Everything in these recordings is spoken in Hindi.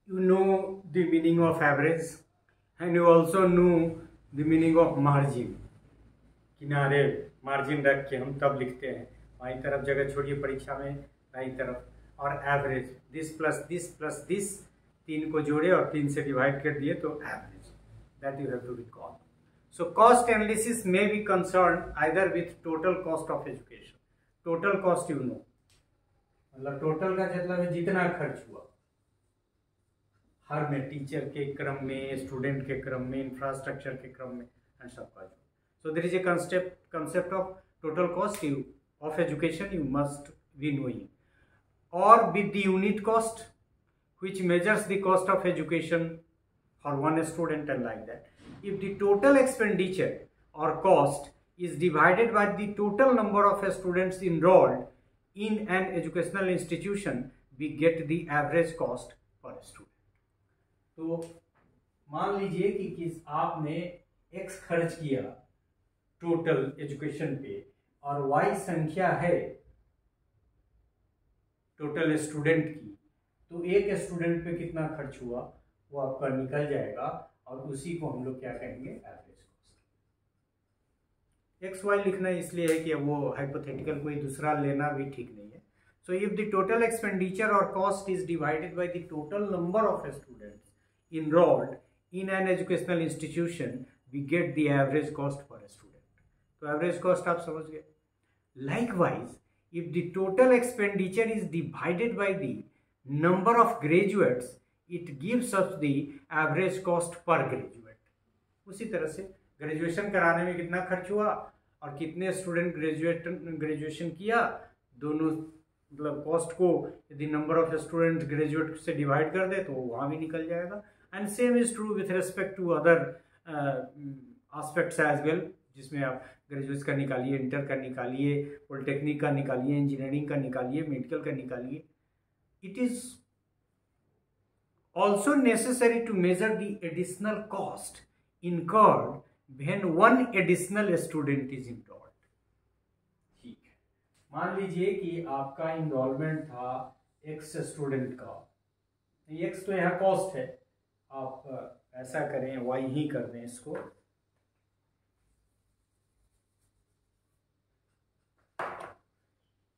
you know the meaning of average and you also know the meaning of margin. किनारे मार्जिन रख के हम तब लिखते हैं, बाईं तरफ जगह छोड़िए परीक्षा में, दाईं तरफ, और एवरेज दिस प्लस दिस, तीन को जोड़े और तीन से डिवाइड कर दिए तो average, that you have to recall. So cost analysis may be concern either with total cost of education. Total cost you know, मतलब टोटल का मतलब जितना खर्च हुआ हर में, टीचर के क्रम में, स्टूडेंट के क्रम में, इंफ्रास्ट्रक्चर के क्रम में, एंड सबका जो. So there is a concept of total cost of education you must be knowing, or with the unit cost which measures the cost of education for one student and like that. If the total expenditure or cost is divided by the total number of students enrolled in an educational institution, we get the average cost per student. तो मान लीजिए कि आपने x खर्च किया टोटल एजुकेशन पे और y संख्या है टोटल स्टूडेंट की, तो एक स्टूडेंट पे कितना खर्च हुआ वो आपका निकल जाएगा और उसी को हम लोग क्या कहेंगे, एवरेज कॉस्ट. एक्स वाई लिखना इसलिए है कि वो हाइपोथेटिकल कोई दूसरा लेना भी ठीक नहीं है. So if the total expenditure और cost is divided by the total number of students enrolled in an educational institution, we get the average cost per student. तो average cost आप समझ गए. Likewise, if the total expenditure is divided by the number of graduates, it gives us the average cost per graduate. उसी तरह से ग्रेजुएशन कराने में कितना खर्च हुआ और कितने स्टूडेंट ग्रेजुएशन किया, दोनों मतलब कॉस्ट को यदि नंबर ऑफ स्टूडेंट ग्रेजुएट से डिवाइड कर दे तो वहाँ भी निकल जाएगा. And same is true with respect to other aspects as well, जिसमें आप ग्रेजुएट का निकालिए, इंटर का निकालिए, पॉलिटेक्निक का निकालिए, इंजीनियरिंग का निकालिए, मेडिकल का निकालिए. It is also necessary to measure the additional cost incurred when one additional student is enrolled. ठीक है, मान लीजिए कि आपका इनरोलमेंट था एक्स स्टूडेंट का, एक्स तो यहाँ कॉस्ट है, आप ऐसा करें वाई ही कर दें इसको.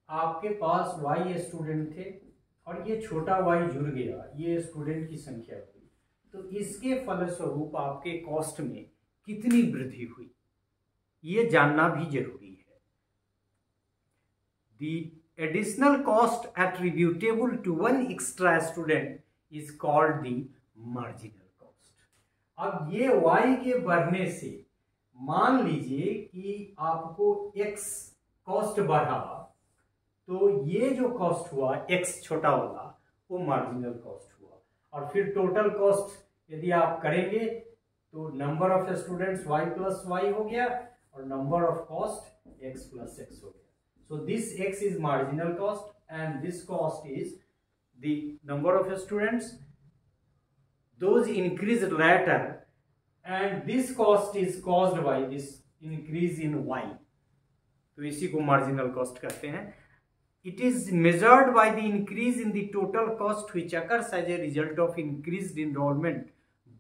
आपके पास वाई स्टूडेंट थे और ये छोटा वाई जुड़ गया, ये स्टूडेंट की संख्या हुई, तो इसके फलस्वरूप आपके कॉस्ट में कितनी वृद्धि हुई ये जानना भी जरूरी है. The additional cost attributable to one extra student is called the marginal cost. अब ये y के बढ़ने से मान लीजिए कि आपको x कॉस्ट बढ़ा, तो ये जो कॉस्ट हुआ x छोटा वाला वो मार्जिनल कॉस्ट हुआ. और फिर टोटल कॉस्ट यदि आप करेंगे तो number of students y plus y हो गया और number of cost x plus x हो गया. So this x is marginal cost and this cost is the number of students. Those increased later and this cost is caused by this increase in y. तो इसी को marginal cost कहते हैं. It is measured by the increase in the total cost which occurs as a result of increased enrollment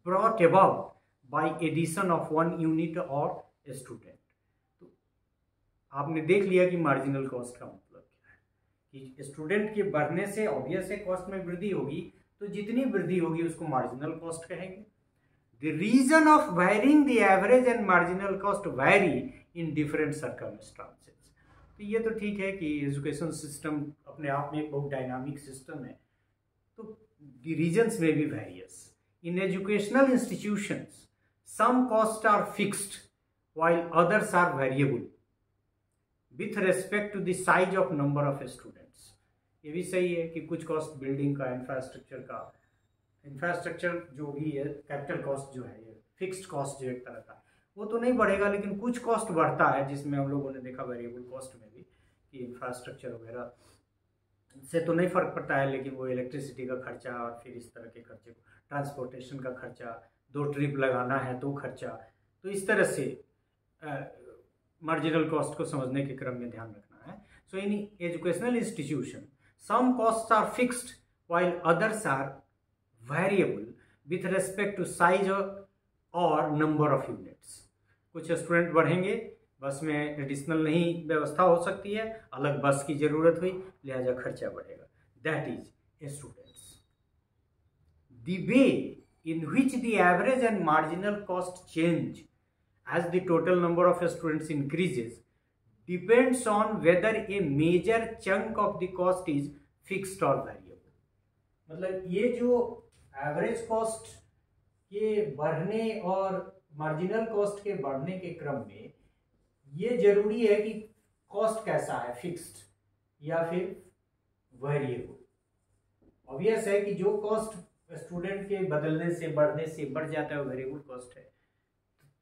brought about by addition of one unit or a student. आपने देख लिया कि मार्जिनल कॉस्ट का मतलब क्या है, कि स्टूडेंट के बढ़ने से ऑब्वियस है कॉस्ट में वृद्धि होगी, तो जितनी वृद्धि होगी उसको मार्जिनल कॉस्ट कहेंगे. The reason of varying the average and marginal cost vary in different circumstances. तो ये तो ठीक है कि एजुकेशन सिस्टम अपने आप में एक बहुत डायनामिक सिस्टम है, तो द रीजन्स में भी various. In educational institutions some cost are fixed while others are variable with respect to the size of number of students. ये भी सही है कि कुछ कॉस्ट बिल्डिंग का, इंफ्रास्ट्रक्चर जो भी है, कैपिटल कॉस्ट जो है, ये फिक्स्ड कॉस्ट जो एक तरह का वो तो नहीं बढ़ेगा, लेकिन कुछ कॉस्ट बढ़ता है, जिसमें हम लोगों ने देखा वेरिएबल कॉस्ट में भी कि इंफ्रास्ट्रक्चर वगैरह से तो नहीं फर्क पड़ता है, लेकिन वो इलेक्ट्रिसिटी का खर्चा और फिर इस तरह के खर्चे को, ट्रांसपोर्टेशन का खर्चा, 2 ट्रिप लगाना है तो खर्चा, तो इस तरह से मार्जिनल कॉस्ट को समझने के क्रम में ध्यान रखना है. So in educational institution some costs are fixed while others are variable with respect to size और नंबर ऑफ यूनिट्स। कुछ स्टूडेंट बढ़ेंगे, बस में एडिशनल नहीं व्यवस्था हो सकती है, अलग बस की जरूरत हुई, लिहाजा खर्चा बढ़ेगा। That is students. The way in which the average and marginal cost change as the total number of students increases depends on whether a major chunk of the cost is fixed or variable। मतलब ये जो एवरेज कॉस्ट के बढ़ने और मार्जिनल कॉस्ट के बढ़ने के क्रम में ये जरूरी है कि कॉस्ट कैसा है, फिक्स्ड या फिर वेरिएबल। ऑब्वियस है कि जो कॉस्ट स्टूडेंट के बदलने से बढ़ने से बढ़ जाता है वो वेरिएबल कॉस्ट है।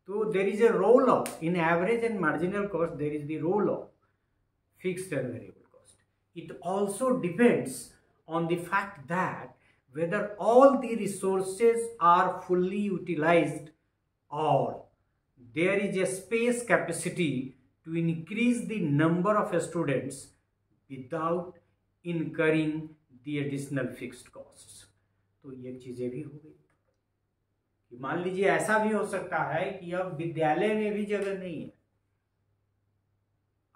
तो there is a role of in average and marginal cost, there is the role of fixed and variable cost. It also depends on the fact that whether all the resources are fully utilized or there is a space capacity to increase the number of students without incurring the additional fixed costs। तो ये चीजें भी हो गई। मान लीजिए ऐसा भी हो सकता है कि अब विद्यालय में भी जगह नहीं है,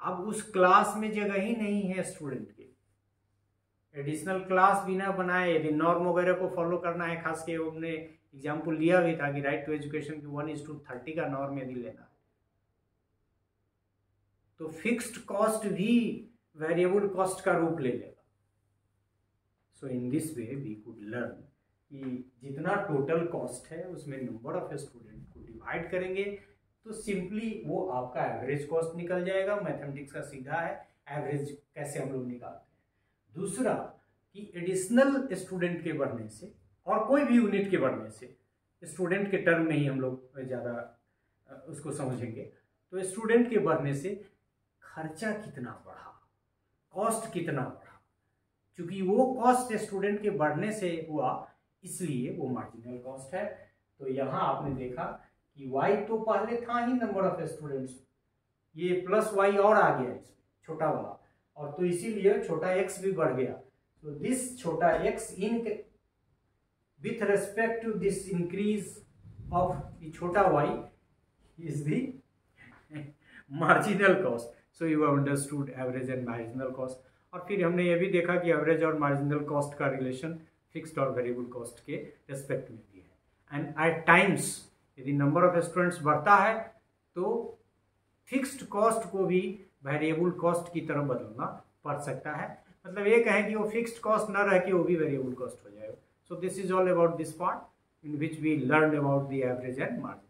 अब उस क्लास में जगह ही नहीं है स्टूडेंट के, एडिशनल क्लास बिना बनाए यदि नॉर्म वगैरह को फॉलो करना है, खास के हमने एग्जाम्पल लिया भी था कि राइट टू एजुकेशन की 1:30 का नॉर्म यदि लेना है तो फिक्स्ड कॉस्ट भी वेरिएबल कॉस्ट का रूप ले लेगा। So in this way we could learn कि जितना टोटल कॉस्ट है उसमें नंबर ऑफ स्टूडेंट को डिवाइड करेंगे तो सिंपली वो आपका एवरेज कॉस्ट निकल जाएगा। मैथमेटिक्स का सीधा है, एवरेज कैसे हम लोग निकालते हैं। दूसरा कि एडिशनल स्टूडेंट के बढ़ने से और कोई भी यूनिट के बढ़ने से, स्टूडेंट के टर्म में ही हम लोग ज़्यादा उसको समझेंगे, तो स्टूडेंट के बढ़ने से खर्चा कितना बढ़ा, कॉस्ट कितना बढ़ा। क्योंकि वो कॉस्ट स्टूडेंट के बढ़ने से हुआ इसलिए वो मार्जिनल कॉस्ट है। तो यहाँ आपने देखा कि y तो पहले था ही नंबर ऑफ स्टूडेंट्स, ये प्लस y और आ गया इसमें छोटा वाला, और तो इसीलिए छोटा x भी बढ़ गया। तो दिस छोटा x in with respect to this increase of छोटा y is the marginal cost. So you have understood average and marginal cost. और फिर हमने ये भी देखा कि एवरेज और मार्जिनल कॉस्ट का रिलेशन फिक्स्ड और वेरिएबल कॉस्ट के रेस्पेक्ट में भी है। एंड एट टाइम्स यदि नंबर ऑफ स्टूडेंट्स बढ़ता है तो फिक्स्ड कॉस्ट को भी वेरिएबल कॉस्ट की तरफ बदलना पड़ सकता है। मतलब ये कहें कि वो फिक्स्ड कॉस्ट ना रह के वो भी वेरिएबल कॉस्ट हो जाएगा। So this is all about this part in which we learn about the average and margin.